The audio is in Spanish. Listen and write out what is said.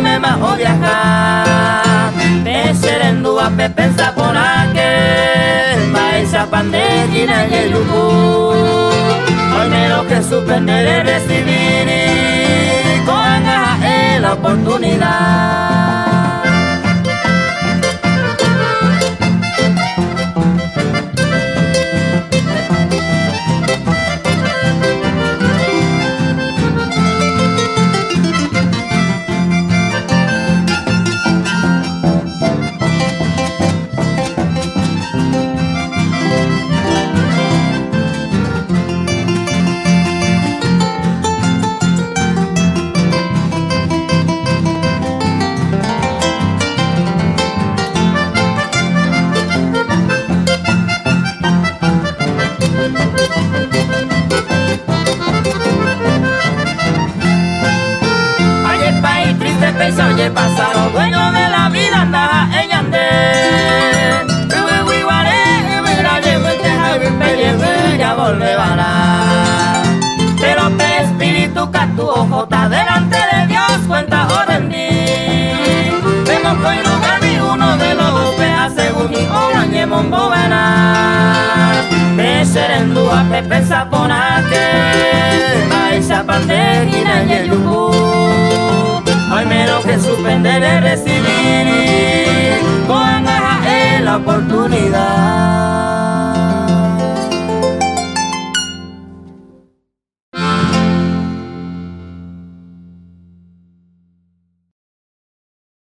me bajo viajar. Peserendu a pensa por aquel, paisa pandegina y el yubu. Hoy me lo que suspenderé recibir y con la oportunidad. Oye, pasaron dueño de la vida, anda en Yandé. Ya volverá. Pero te espíritu que tu ojo está delante de Dios, cuenta orden di. Vemos que en lugar de uno de los dos vea según y oran mombo verá. Peserendu a pensa por aquel, paisa pandegina y el yubu. Hoy me lo que suspenderé recibir